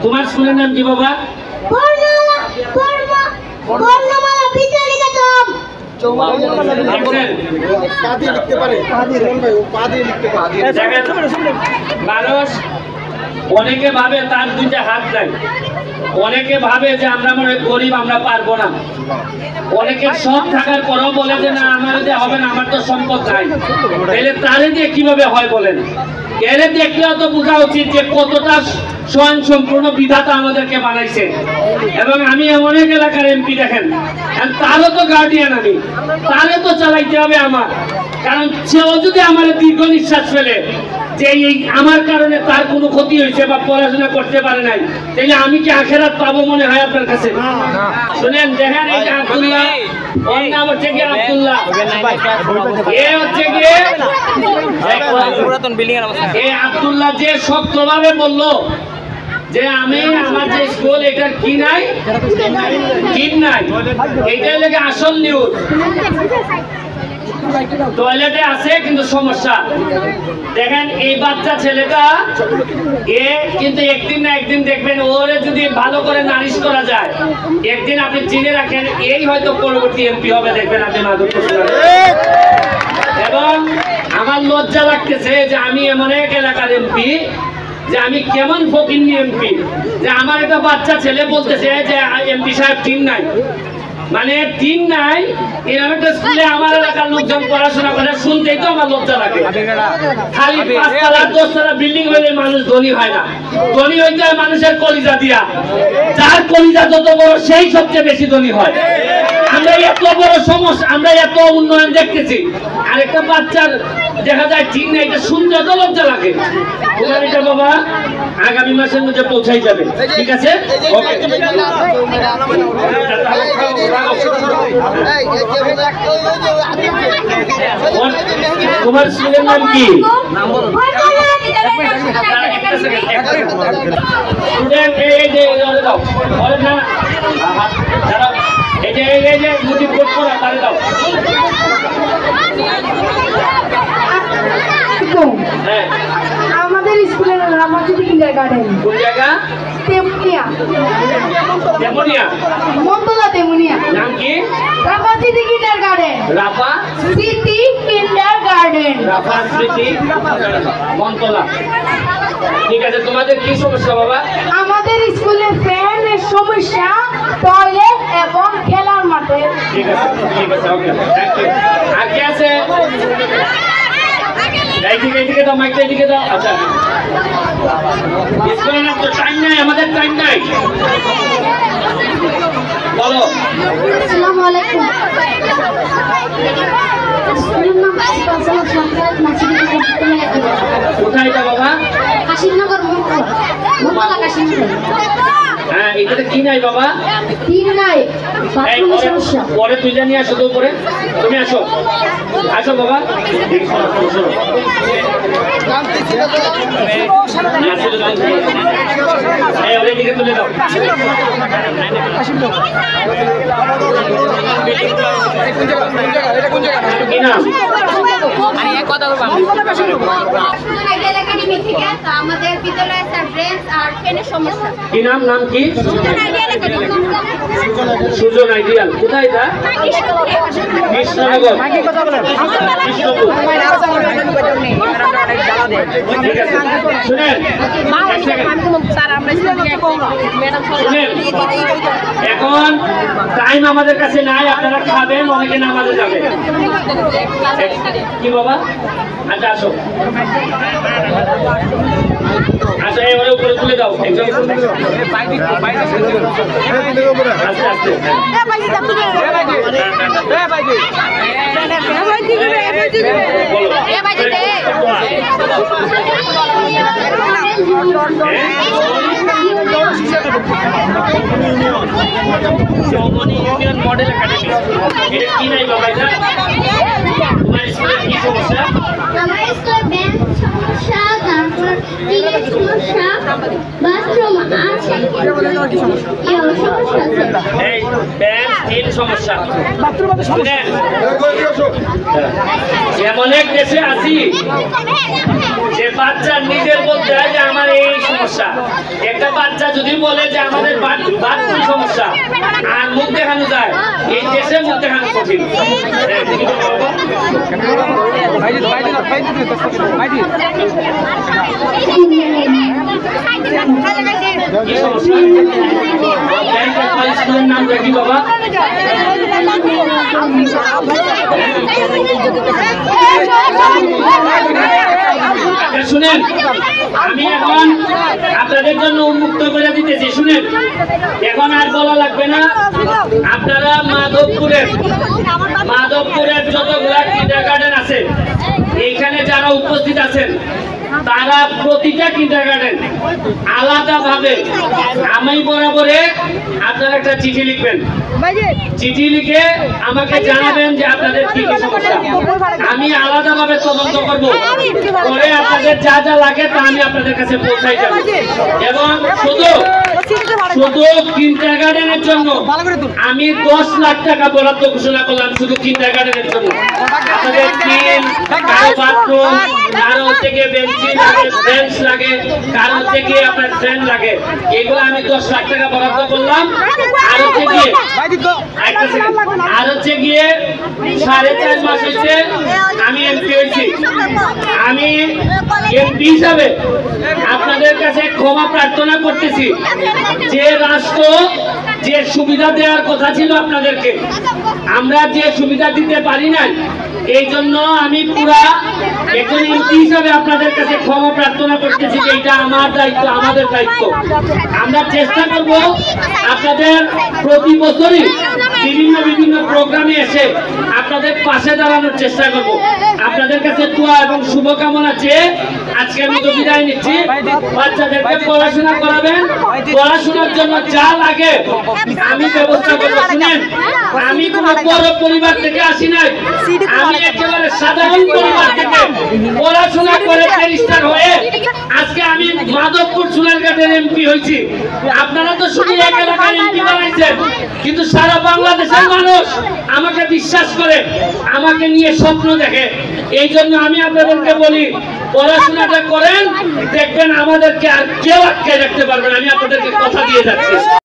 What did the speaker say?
তোমার স্কুলের নাম কি বাবা? বর্ণমালা বিদ্যানিকেতন। মানুষ অনেকে ভাবে তার দুইটা হাত নাই, অনেকে ভাবে যে আমরা মনে গরিব, আমরা পারবো না। অনেকের সব থাকার পরেও বলে যে না আমার দিয়ে হবে না, আমার তো সম্পদ নাই। তাহলে তারে দিয়ে কিভাবে হয় বলেন? এর দেখলেও তো বোঝা উচিত যে কতটা স্বয়ং সম্পূর্ণ বিধাতা আমাদেরকে বানাইছে। এবং আমি এমন এক এলাকার এমপি, দেখেন তারও তো গার্ডিয়ান, আমি তারে তো চালাইতে হবে আমার, কারণ সেও যদি আমার দীর্ঘ নিঃশ্বাস ফেলে যে এই আমার কারণে তার কোনো ক্ষতি হয়েছে বা পড়াশোনা করতে পারে নাই, তাহলে আমি কি আখেরাত পাবো মনে হয় আপনার কাছে? শুনেন, দেখেন এই আব্দুল্লাহ, ওর নাম হচ্ছে কি আব্দুল্লাহ, এ হচ্ছে কি এই আব্দুল্লাহ যে শক্তভাবে বললো যে আমি আমার যে স্কুল এটার কি নাই, কিন নাই, এইটাই লেগে আসল নিউজ। টয়লেটে আছে কিন্তু সমস্যা। দেখেন এই বাচ্চা ছেলেটা, এ কিন্তু একদিন না একদিন দেখবেন ওরে যদি ভালো করে নারিশ করা যায়, একদিন আপনি চিনে রাখেন এই হয়তো পরবর্তী এমপি হবে, দেখবেন আপনি মাধবপুর। এবং আমার লজ্জা লাগতেছে যে আমি এমন এক এলাকার এমপি, যে আমি কেমন ফকিন্নি এমপি, যে আমার একটা বাচ্চা ছেলে বলতেছে যে এমপি সাহেব টিন নাই, মানে টিন নাই, এরকম একটা স্কুলে আমার এলাকার লোকজন পড়াশোনা করে, শুনতেই তো আমার লজ্জা লাগে। খালি 5 তলা 10 তলা বিল্ডিং হইলে মানুষ ধনী হয় না, ধনী হইতে হয় মানুষের কলিজা দিয়া, যার কলিজা যত বড় সেই সবচেয়ে বেশি ধনী হয়। আমরা এত বড় সমস্যা, আমরা এত উন্নয়ন দেখতেছি, আর একটা বাচ্চার দেখা যায় ঠিক না, এটা শুনতে তো লজ্জা লাগে। তোমার এটা বাবা আগামী মাসের মধ্যে পৌঁছাই যাবে, ঠিক আছে? ওকে, তোমার স্কুলের নাম কি? আমাদের স্কুলের রামাজিদি কিন্ডারগার্টেন। কোন জায়গা? তেমুনিয়া। তেমুনিয়া? মন্তলা তেমুনিয়া। নাম কি? রামাজিদি কিন্ডারগার্টেন। রাফা সিটি কিন্ডারগার্টেন। রাফা সিটি মন্তলা। ঠিক আছে, তোমাদের কি সমস্যা বাবা? আমাদের স্কুলে ফ্যানের সমস্যা, টয়লেট এবং খেলার মাঠে। ঠিক আছে, ঠিক আছে, ওকে, থ্যাংক ইউ। আর কি আছে? এইদিকে দাও, মাইকটা এইদিকে দাও। আচ্ছা, স্কুলে না তো টাইম নাই, আমাদের টাইম নাই, বলো। আসসালামু আলাইকুম। কোথায় এটা বাবা? কাশিমনগর, মন্তলা কাশিমনগর। হ্যাঁ, এটাতে কি নাই বাবা? তিন নাই, বাথরুমের সমস্যা। পরে তুলে নিয়ে আসো, তো উপরে তুমি আসো, আসো বাবা। দিকে তুলে দাও। কি নাম? আমাদের বিদ্যালয়ে ব্রেঞ্চ আর ফ্যানের সমস্যা। কি নাম? নাম কি? সুজন আইডিয়াল। কোথায় এটা? কৃষ্ণনগর, কৃষ্ণপুর। শুনেন, এখন টাইম আমাদের কাছে নাই, আপনারা খাবেন, অনেকে নামাজে যাবে। কি বাবা? আচ্ছা আসো, আচ্ছা এবারে উপরে তুলে দাও। আস্তে আস্তে। মডেল একাডেমি, এটা কি নাই বাবা? এটা তোমার স্কুলের কি সমস্যা? আমার স্কুলে বেঞ্চ সমস্যা, তারপর টিনের সমস্যা, বাথরুম আর এই ব্যাংক তিন সমস্যা শুনেন, এমন এক দেশে আছি যে বাচ্চা নিজের বলতে হয় যে আমার এই সমস্যা। একটা বাচ্চা যদি বলে যে আমাদের বাথরুম সমস্যা আর মুখ দেখানো যায়, এই দেশে মুখ দেখানো কঠিন। নাম দেখি বাবা, শুনেন আমি এখন আপনাদের জন্য উন্মুক্ত করে দিতেছি। শুনেন, এখন আর বলা লাগবে না। আপনারা মাধবপুরের যতগুলা কিন্ডারগার্টেন আছে, এইখানে যারা উপস্থিত আছেন তারা প্রতিটা কিন্ডারগার্টেন আলাদাভাবে আমি বরাবরে আপনারা একটা চিঠি লিখবেন। চিঠি লিখে আমাকে জানাবেন যে আপনাদের কি কি সমস্যা। আমি আলাদাভাবে তদন্ত করব, করে আপনাদের যা যা লাগে তা আমি আপনাদের কাছে পৌঁছাই যাব। এবং শুধু কিন্ডারগার্টেনের জন্য আমি 10 লাখ টাকা বরাদ্দ ঘোষণা করলাম, শুধু কিন্ডারগার্টেনের জন্য। আপনাদের টিন, কারো বাথরুম, কারো থেকে বেঞ্চি লাগে, বেঞ্চ লাগে, কারো থেকে আপনার ফ্যান লাগে, এগুলো আমি 10 লাখ টাকা বরাদ্দ করলাম। আর হচ্ছে গিয়ে 4.5 মাস হচ্ছে আমি এমপি হয়েছি। আমি এমপি হিসাবে আপনাদের কাছে ক্ষমা প্রার্থনা করতেছি যে রাষ্ট্র যে সুবিধা দেওয়ার কথা ছিল আপনাদেরকে, আমরা যে সুবিধা দিতে পারি না, এই জন্য আমি পুরা একজন এমপি হিসাবে আপনাদের কাছে ক্ষমা প্রার্থনা করতেছি যে এটা আমার দায়িত্ব, আমাদের দায়িত্ব। আমরা চেষ্টা করব আপনাদের প্রতি বছরই বিভিন্ন প্রোগ্রামে এসে আপনাদের পাশে দাঁড়ানোর চেষ্টা করব। আপনাদের কাছে দোয়া এবং শুভকামনা চেয়ে আজকে আমি তো বিদায় নিচ্ছি। বাচ্চাদেরকে পড়াশোনা করাবেন, পড়াশোনার জন্য যা লাগে আমি ব্যবস্থা করবো। শুনেন, আমি কোনো বড় পরিবার থেকে আসি নাই, আমি একেবারে সাধারণ পরিবার থেকে পড়াশোনা করে ব্যারিস্টার হয়ে আজকে আমি মাধবপুর সোনারঘাটের এমপি হয়েছি। আপনারা তো শুধু এক এলাকার এমপি বানাইছেন, কিন্তু সারা বাংলাদেশের মানুষ আমাকে বিশ্বাস করে, আমাকে নিয়ে স্বপ্ন দেখে। এই জন্য আমি আপনাদেরকে বলি, পড়াশোনাটা করেন, দেখবেন আমাদেরকে আর কেউ আটকে রাখতে পারবেন। আমি আপনাদেরকে কথা দিয়ে যাচ্ছি।